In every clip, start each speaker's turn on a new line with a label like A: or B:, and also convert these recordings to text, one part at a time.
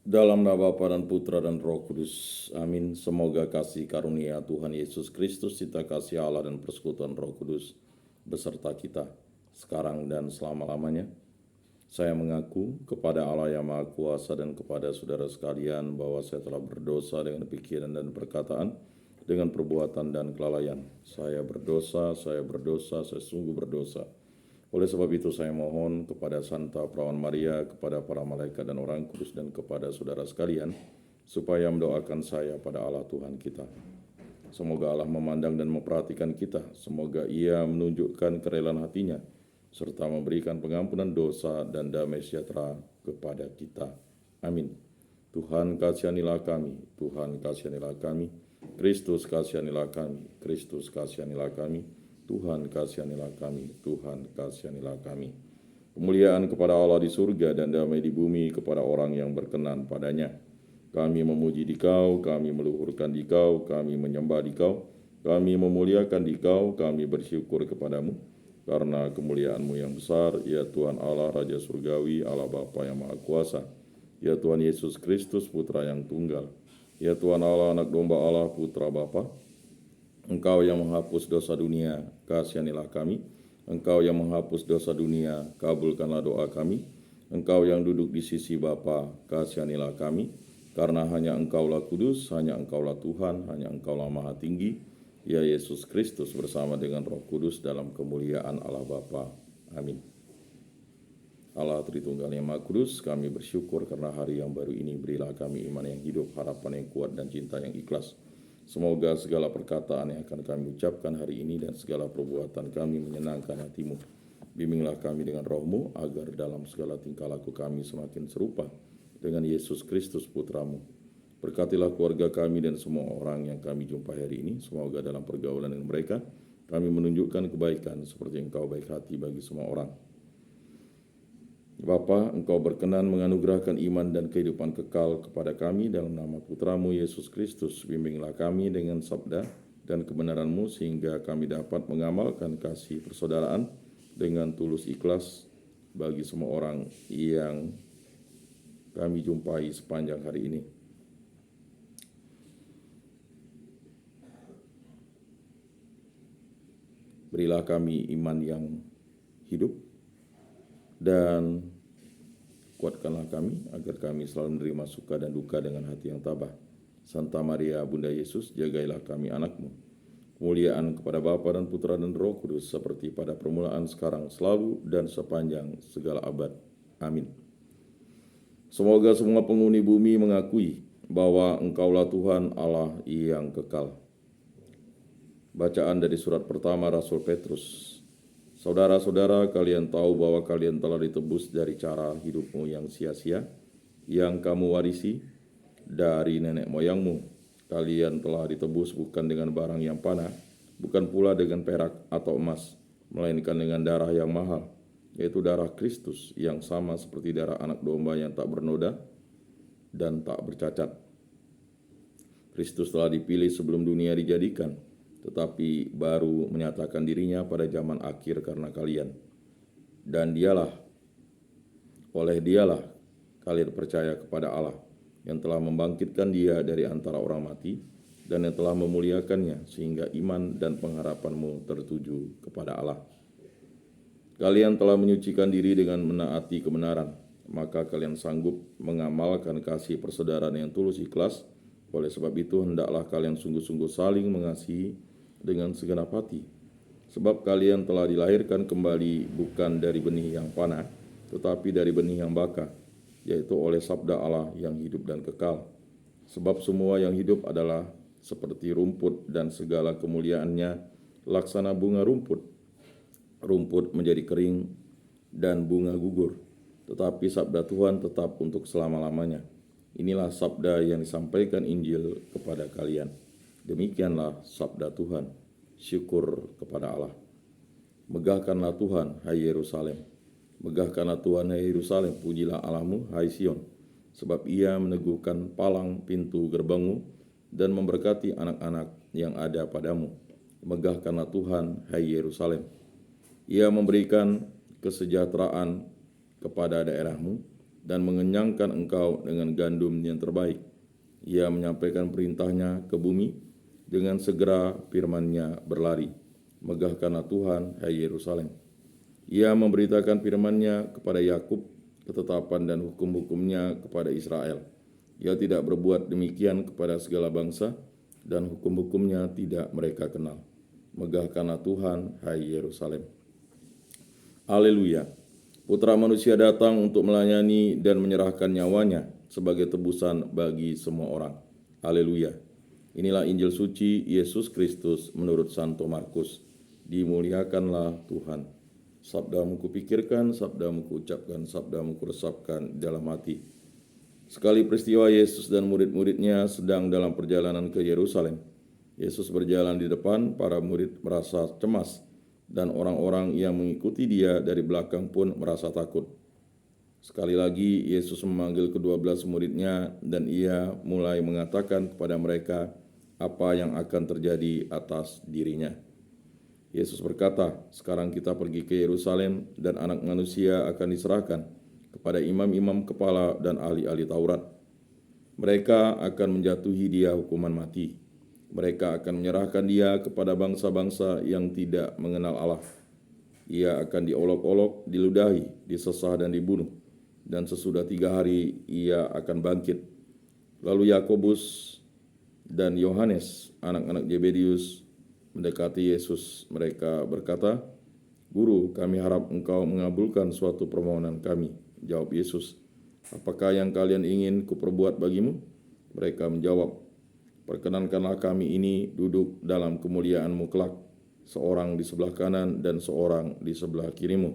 A: Dalam nama Bapa dan Putra dan Roh Kudus. Amin. Semoga kasih karunia Tuhan Yesus Kristus, cinta kasih Allah dan persekutuan Roh Kudus beserta kita sekarang dan selama-lamanya. Saya mengaku kepada Allah yang Maha Kuasa dan kepada saudara sekalian bahwa saya telah berdosa dengan pikiran dan perkataan, dengan perbuatan dan kelalaian. Saya berdosa, saya sungguh berdosa. Oleh sebab itu saya mohon kepada Santa Perawan Maria, kepada para malaikat dan orang kudus, dan kepada saudara sekalian, supaya mendoakan saya pada Allah Tuhan kita. Semoga Allah memandang dan memperhatikan kita. Semoga Ia menunjukkan kerelaan hatinya, serta memberikan pengampunan dosa dan damai sejahtera kepada kita. Amin. Tuhan kasihanilah kami, Tuhan kasihanilah kami, Kristus kasihanilah kami, Kristus kasihanilah kami, Tuhan kasihanilah kami, Tuhan kasihanilah kami. Kemuliaan kepada Allah di surga dan damai di bumi kepada orang yang berkenan padanya. Kami memuji Dikau, kami meluhurkan Dikau, kami menyembah Dikau, kami memuliakan Dikau, kami bersyukur kepadamu, karena kemuliaan-Mu yang besar, ya Tuhan Allah, Raja Surgawi, Allah Bapa yang Maha Kuasa, ya Tuhan Yesus Kristus, Putra yang tunggal, ya Tuhan Allah, Anak Domba Allah, Putra Bapa. Engkau yang menghapus dosa dunia, kasihanilah kami. Engkau yang menghapus dosa dunia, kabulkanlah doa kami. Engkau yang duduk di sisi Bapa, kasihanilah kami. Karena hanya Engkaulah kudus, hanya Engkaulah Tuhan, hanya Engkaulah Maha Tinggi, ya Yesus Kristus bersama dengan Roh Kudus dalam kemuliaan Allah Bapa. Amin. Allah Tritunggal yang Maha Kudus, kami bersyukur karena hari yang baru ini. Berilah kami iman yang hidup, harapan yang kuat, dan cinta yang ikhlas. Semoga segala perkataan yang akan kami ucapkan hari ini dan segala perbuatan kami menyenangkan hati-Mu. Bimbinglah kami dengan Roh-Mu agar dalam segala tingkah laku kami semakin serupa dengan Yesus Kristus Putra-Mu. Berkatilah keluarga kami dan semua orang yang kami jumpai hari ini. Semoga dalam pergaulan dengan mereka kami menunjukkan kebaikan seperti Engkau baik hati bagi semua orang. Bapa, Engkau berkenan menganugerahkan iman dan kehidupan kekal kepada kami dalam nama Putra-Mu Yesus Kristus. Bimbinglah kami dengan sabda dan kebenaran-Mu sehingga kami dapat mengamalkan kasih persaudaraan dengan tulus ikhlas bagi semua orang yang kami jumpai sepanjang hari ini. Berilah kami iman yang hidup dan kuatkanlah kami agar kami selalu menerima suka dan duka dengan hati yang tabah. Santa Maria Bunda Yesus, jagailah kami anak-Mu. Kemuliaan kepada Bapa dan Putra dan Roh Kudus seperti pada permulaan, sekarang, selalu, dan sepanjang segala abad. Amin. Semoga semua penghuni bumi mengakui bahwa Engkaulah Tuhan Allah yang kekal. Bacaan dari surat pertama Rasul Petrus. Saudara-saudara, kalian tahu bahwa kalian telah ditebus dari cara hidupmu yang sia-sia, yang kamu warisi dari nenek moyangmu. Kalian telah ditebus bukan dengan barang yang panah, bukan pula dengan perak atau emas, melainkan dengan darah yang mahal, yaitu darah Kristus yang sama seperti darah anak domba yang tak bernoda dan tak bercacat. Kristus telah dipilih sebelum dunia dijadikan, tetapi baru menyatakan dirinya pada zaman akhir karena kalian. Dan oleh dialah kalian percaya kepada Allah, yang telah membangkitkan dia dari antara orang mati, dan yang telah memuliakannya, sehingga iman dan pengharapanmu tertuju kepada Allah. Kalian telah menyucikan diri dengan menaati kebenaran, maka kalian sanggup mengamalkan kasih persaudaraan yang tulus ikhlas. Oleh sebab itu, hendaklah kalian sungguh-sungguh saling mengasihi dengan segenap hati, sebab kalian telah dilahirkan kembali bukan dari benih yang panah, tetapi dari benih yang baka, yaitu oleh sabda Allah yang hidup dan kekal. Sebab semua yang hidup adalah seperti rumput, dan segala kemuliaannya laksana bunga rumput. Rumput menjadi kering dan bunga gugur, tetapi sabda Tuhan tetap untuk selama-lamanya. Inilah sabda yang disampaikan Injil kepada kalian. Demikianlah sabda Tuhan. Syukur kepada Allah. Megahkanlah Tuhan, hai Yerusalem. Megahkanlah Tuhan, hai Yerusalem. Pujilah Allahmu, hai Sion. Sebab ia meneguhkan palang pintu gerbangmu dan memberkati anak-anak yang ada padamu. Megahkanlah Tuhan, hai Yerusalem. Ia memberikan kesejahteraan kepada daerahmu dan mengenyangkan engkau dengan gandum yang terbaik. Ia menyampaikan perintahnya ke bumi, dengan segera firman-Nya berlari. Megahkanlah Tuhan, hai Yerusalem. Ia memberitakan firman-Nya kepada Yakub, ketetapan dan hukum-hukum-Nya kepada Israel. Ia tidak berbuat demikian kepada segala bangsa, dan hukum-hukum-Nya tidak mereka kenal. Megahkanlah Tuhan, hai Yerusalem. Haleluya. Putra manusia datang untuk melayani dan menyerahkan nyawanya sebagai tebusan bagi semua orang. Haleluya. Inilah Injil suci Yesus Kristus menurut Santo Markus. Dimuliakanlah Tuhan. Sabdamu kupikirkan, sabdamu kuucapkan, sabdamu kuresapkan dalam hati. Sekali peristiwa Yesus dan murid-muridnya sedang dalam perjalanan ke Yerusalem. Yesus berjalan di depan, para murid merasa cemas, dan orang-orang yang mengikuti dia dari belakang pun merasa takut. Sekali lagi Yesus memanggil ke-12 muridnya dan ia mulai mengatakan kepada mereka apa yang akan terjadi atas dirinya. Yesus berkata, sekarang kita pergi ke Yerusalem dan anak manusia akan diserahkan kepada imam-imam kepala dan ahli-ahli Taurat. Mereka akan menjatuhi dia hukuman mati. Mereka akan menyerahkan dia kepada bangsa-bangsa yang tidak mengenal Allah. Ia akan diolok-olok, diludahi, disesah dan dibunuh. Dan sesudah 3 hari ia akan bangkit. Lalu Yakobus dan Yohanes, anak-anak Zebedius, mendekati Yesus. Mereka berkata, Guru, kami harap engkau mengabulkan suatu permohonan kami. Jawab Yesus, apakah yang kalian ingin kuperbuat bagimu? Mereka menjawab, perkenankanlah kami ini duduk dalam kemuliaan-Mu kelak, seorang di sebelah kanan dan seorang di sebelah kiri-Mu.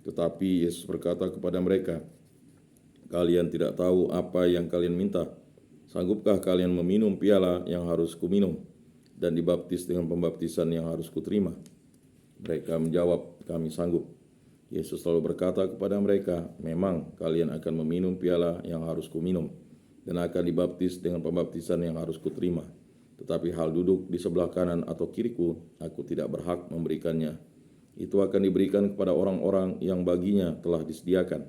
A: Tetapi Yesus berkata kepada mereka, kalian tidak tahu apa yang kalian minta. Sanggupkah kalian meminum piala yang harus kuminum dan dibaptis dengan pembaptisan yang harus kuterima? Mereka menjawab, kami sanggup. Yesus selalu berkata kepada mereka, memang kalian akan meminum piala yang harus kuminum dan akan dibaptis dengan pembaptisan yang harus kuterima. Tetapi hal duduk di sebelah kanan atau kiriku, aku tidak berhak memberikannya. Itu akan diberikan kepada orang-orang yang baginya telah disediakan.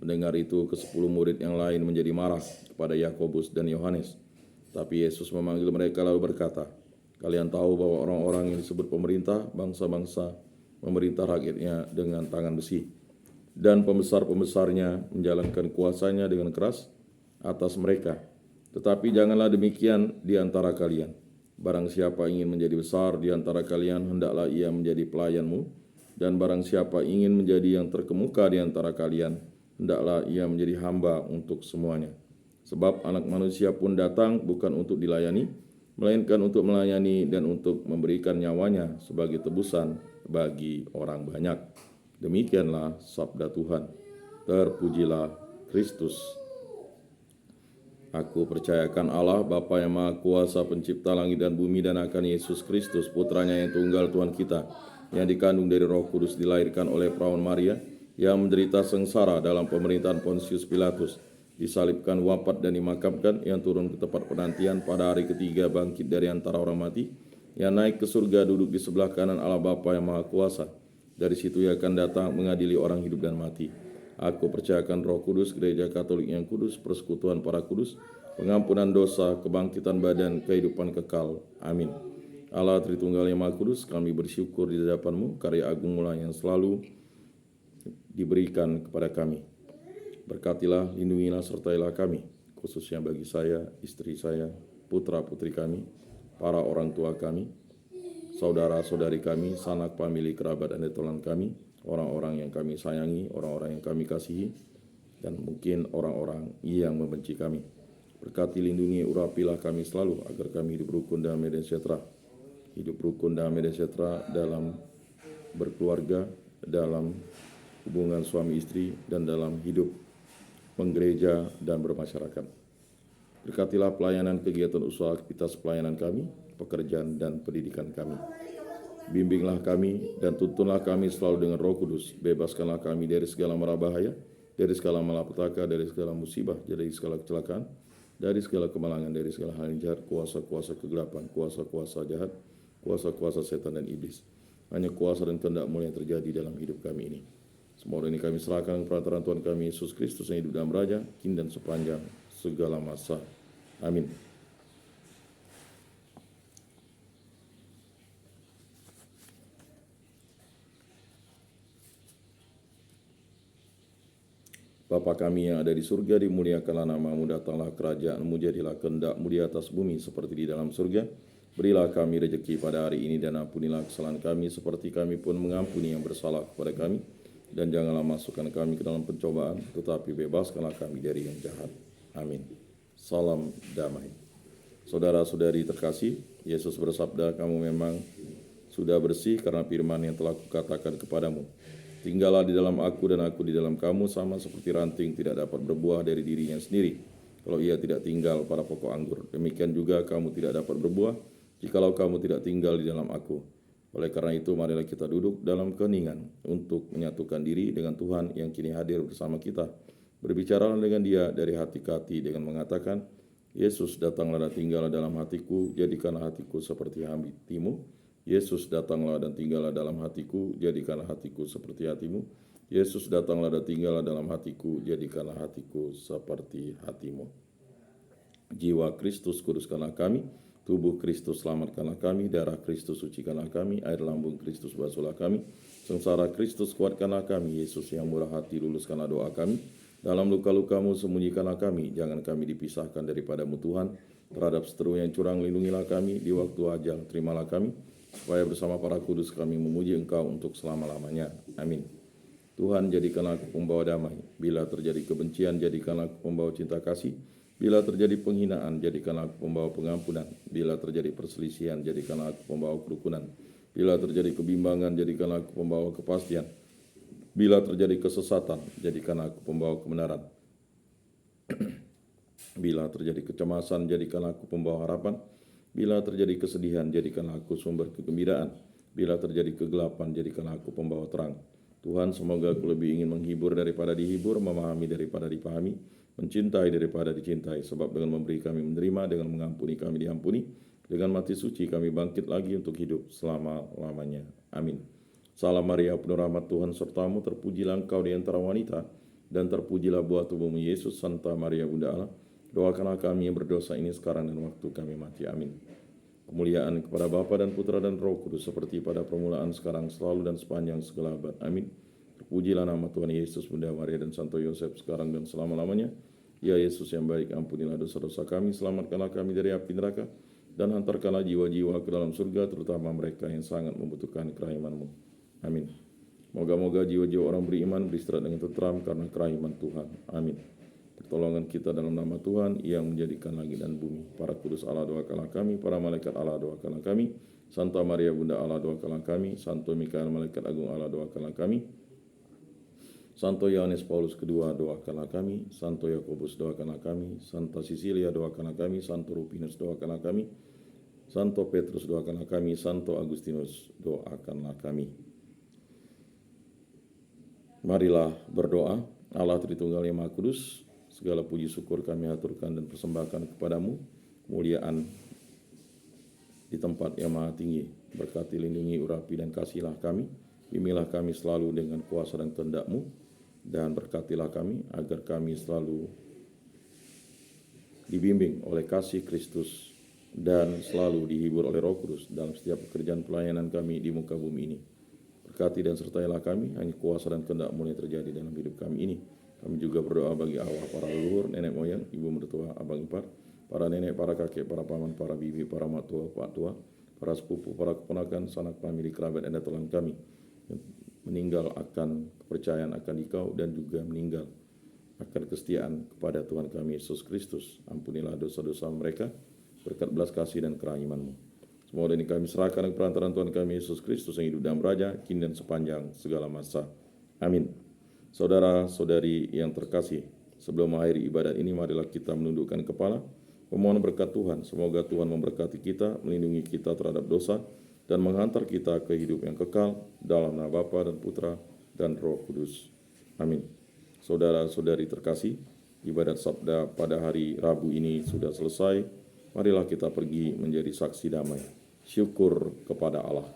A: Mendengar itu, ke-10 murid yang lain menjadi marah kepada Yakobus dan Yohanes. Tapi Yesus memanggil mereka lalu berkata, kalian tahu bahwa orang-orang yang disebut pemerintah, bangsa-bangsa, memerintah rakyatnya dengan tangan besi. Dan pembesar-pembesarnya menjalankan kuasanya dengan keras atas mereka. Tetapi janganlah demikian di antara kalian. Barang siapa ingin menjadi besar di antara kalian, hendaklah ia menjadi pelayanmu. Dan barang siapa ingin menjadi yang terkemuka di antara kalian, hendaklah ia menjadi hamba untuk semuanya. Sebab anak manusia pun datang bukan untuk dilayani, melainkan untuk melayani dan untuk memberikan nyawanya sebagai tebusan bagi orang banyak. Demikianlah sabda Tuhan. Terpujilah Kristus. Aku percayakan Allah, Bapa yang Maha Kuasa, pencipta langit dan bumi, dan akan Yesus Kristus, putranya yang tunggal Tuhan kita, yang dikandung dari Roh Kudus, dilahirkan oleh perawan Maria, yang menderita sengsara dalam pemerintahan Pontius Pilatus, disalibkan, wafat dan dimakamkan, yang turun ke tempat penantian, pada hari ketiga bangkit dari antara orang mati, yang naik ke surga, duduk di sebelah kanan Allah Bapa yang Maha Kuasa. Dari situ ia akan datang mengadili orang hidup dan mati. Aku percayakan Roh Kudus, gereja Katolik yang kudus, persekutuan para kudus, pengampunan dosa, kebangkitan badan, kehidupan kekal. Amin. Allah Tritunggal yang Maha Kudus, kami bersyukur di hadapan-Mu, karya agung-Mu yang selalu diberikan kepada kami. Berkatilah, lindungilah, sertailah kami, khususnya bagi saya, istri saya, putra-putri kami, para orang tua kami, saudara-saudari kami, sanak famili, kerabat, dan teman kami, orang-orang yang kami sayangi, orang-orang yang kami kasihi, dan mungkin orang-orang yang membenci kami. Berkati, lindungi, urapilah kami selalu, agar kami hidup rukun, damai, dan sejahtera. Hidup rukun, damai, dan sejahtera dalam berkeluarga, dalam hubungan suami istri, dan dalam hidup menggereja dan bermasyarakat. Berkatilah pelayanan, kegiatan usaha, aktivitas pelayanan kami, pekerjaan dan pendidikan kami. Bimbinglah kami dan tuntunlah kami selalu dengan Roh Kudus. Bebaskanlah kami dari segala mara bahaya, dari segala malapetaka, dari segala musibah, dari segala kecelakaan, dari segala kemalangan, dari segala hal yang jahat, kuasa-kuasa kegelapan, kuasa-kuasa jahat, kuasa-kuasa setan dan iblis. Hanya kuasa dan kehendak-Mu yang terjadi dalam hidup kami ini. Semua ini kami serahkan kepada Tuhan kami Yesus Kristus yang hidup dalam raja, kini dan sepanjang segala masa. Amin. Bapa kami yang ada di surga, dimuliakanlah namamu, datanglah kerajaanmu, jadilah kehendakmu di atas bumi seperti di dalam surga. Berilah kami rezeki pada hari ini dan ampunilah kesalahan kami seperti kami pun mengampuni yang bersalah kepada kami. Dan janganlah masukkan kami ke dalam pencobaan, tetapi bebaskanlah kami dari yang jahat. Amin. Salam damai. Saudara-saudari terkasih, Yesus bersabda, kamu memang sudah bersih karena firman yang telah kukatakan kepadamu. Tinggallah di dalam aku dan aku di dalam kamu, sama seperti ranting tidak dapat berbuah dari dirinya sendiri kalau ia tidak tinggal pada pokok anggur. Demikian juga kamu tidak dapat berbuah jikalau kamu tidak tinggal di dalam aku. Oleh karena itu marilah kita duduk dalam keheningan untuk menyatukan diri dengan Tuhan yang kini hadir bersama kita. Berbicaralah dengan Dia dari hati ke hati dengan mengatakan, Yesus datanglah dan tinggallah dalam hatiku, jadikanlah hatiku seperti hatimu. Yesus datanglah dan tinggallah dalam hatiku, jadikanlah hatiku seperti hatimu. Yesus datanglah dan tinggallah dalam hatiku, jadikanlah hatiku seperti hatimu. Jiwa Kristus kuduskanlah kami, tubuh Kristus selamatkanlah kami, darah Kristus sucikanlah kami, air lambung Kristus basuhlah kami, sengsara Kristus kuatkanlah kami, Yesus yang murah hati luluskanlah doa kami, dalam luka-lukamu sembunyikanlah kami, jangan kami dipisahkan daripadamu Tuhan, terhadap seteru yang curang lindungilah kami, di waktu ajal terimalah kami, supaya bersama para kudus kami memuji Engkau untuk selama-lamanya. Amin. Tuhan, jadikanlah aku pembawa damai. Bila terjadi kebencian, jadikanlah aku pembawa cinta kasih. Bila terjadi penghinaan, jadikanlah aku pembawa pengampunan. Bila terjadi perselisihan, jadikanlah aku pembawa kerukunan. Bila terjadi kebimbangan, jadikanlah aku pembawa kepastian. Bila terjadi kesesatan, jadikanlah aku pembawa kebenaran. Bila terjadi kecemasan, jadikanlah aku pembawa harapan. Bila terjadi kesedihan, jadikanlah aku sumber kegembiraan. Bila terjadi kegelapan, jadikanlah aku pembawa terang. Tuhan, semoga aku lebih ingin menghibur daripada dihibur, memahami daripada dipahami, mencintai daripada dicintai. Sebab dengan memberi kami menerima, dengan mengampuni kami diampuni, dengan mati suci kami bangkit lagi untuk hidup selama-lamanya. Amin. Salam Maria, penuh rahmat Tuhan sertamu, terpujilah engkau di antara wanita, dan terpujilah buah tubuhmu Yesus. Santa Maria Bunda Allah, doakanlah kami yang berdosa ini sekarang dan waktu kami mati. Amin. Kemuliaan kepada Bapa dan Putra dan Roh Kudus, seperti pada permulaan, sekarang, selalu, dan sepanjang segala abad. Amin. Terpujilah nama Tuhan Yesus, Bunda Maria, dan Santo Yosef, sekarang dan selama-lamanya. Ya Yesus yang baik, ampunilah dosa-dosa kami, selamatkanlah kami dari api neraka, dan hantarkanlah jiwa-jiwa ke dalam surga, terutama mereka yang sangat membutuhkan kerahiman-Mu. Amin. Moga-moga jiwa-jiwa orang beriman beristirahat dengan tentram karena kerahiman Tuhan. Amin. Pertolongan kita dalam nama Tuhan yang menjadikan langit dan bumi. Para kudus Allah, doakanlah kami. Para malaikat Allah, doakanlah kami. Santa Maria Bunda Allah, doakanlah kami. Santo Mikael Malaikat Agung Allah, doakanlah kami. Santo Yohanes Paulus II, doakanlah kami. Santo Yakobus, doakanlah kami. Santa Sisilia, doakanlah kami. Santo Rupinus, doakanlah kami. Santo Petrus, doakanlah kami. Santo Agustinus, doakanlah kami. Marilah berdoa. Allah Tritunggal yang Maha Kudus, segala puji syukur kami aturkan dan persembahkan kepadamu, kemuliaan di tempat yang maha tinggi. Berkati, lindungi, urapi, dan kasihilah kami. Bimbinglah kami selalu dengan kuasa dan kehendak-Mu, dan berkatilah kami agar kami selalu dibimbing oleh kasih Kristus dan selalu dihibur oleh Roh Kudus dalam setiap pekerjaan pelayanan kami di muka bumi ini. Berkati dan sertailah kami, hanya kuasa dan kehendak-Mu yang terjadi dalam hidup kami ini. Kami juga berdoa bagi arwah para leluhur, nenek moyang, ibu mertua, abang ipar, para nenek, para kakek, para paman, para bibi, para mak tua, pak tua, para sepupu, para keponakan, sanak famili, kerabat, dan telan kami yang meninggal akan kepercayaan akan Dikau, dan juga meninggal akan kesetiaan kepada Tuhan kami Yesus Kristus. Ampunilah dosa-dosa mereka berkat belas kasih dan kerahiman-Mu. Semua ini kami serahkan ke perantaraan Tuhan kami Yesus Kristus yang hidup dan beraja, kini dan sepanjang segala masa. Amin. Saudara-saudari yang terkasih, sebelum mengakhiri ibadat ini, marilah kita menundukkan kepala, memohon berkat Tuhan. Semoga Tuhan memberkati kita, melindungi kita terhadap dosa, dan menghantar kita ke hidup yang kekal, dalam nama Bapa dan Putra dan Roh Kudus. Amin. Saudara-saudari terkasih, ibadat sabda pada hari Rabu ini sudah selesai. Marilah kita pergi menjadi saksi damai. Syukur kepada Allah.